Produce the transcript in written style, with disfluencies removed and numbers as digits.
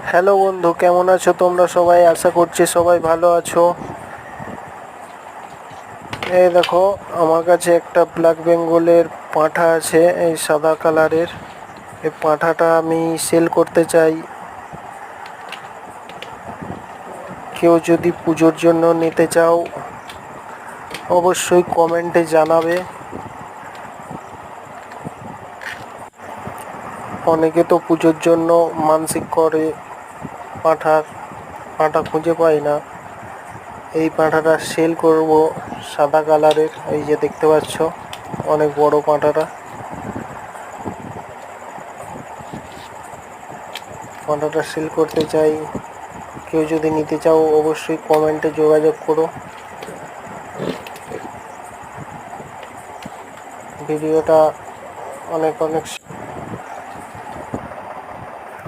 Hello বন্ধু, কেমন আছো তোমরা সবাই? আশা করছি সবাই ভালো আছো। এই দেখো, আমার কাছে একটা ব্ল্যাক বেঙ্গলের পাঁঠা আছে, এই সাদা কালারের। এই পাঁঠাটা আমি সেল করতে চাই। কেউ যদি পুজোর জন্য নিতে চাও অবশ্যই কমেন্টে জানাবে। অনেকে তো পুজোর জন্য মানসিক করে, পাঁঠা খুঁজে পায় না। এই পাঁঠাটা সেল করব, সাদা কালারের। এই যে দেখতে পাচ্ছ, অনেক বড় পাঁঠাটা সেল করতে চাই। কেউ যদি নিতে চাও অবশ্যই কমেন্টে যোগাযোগ করো। ভিডিওটা অনেক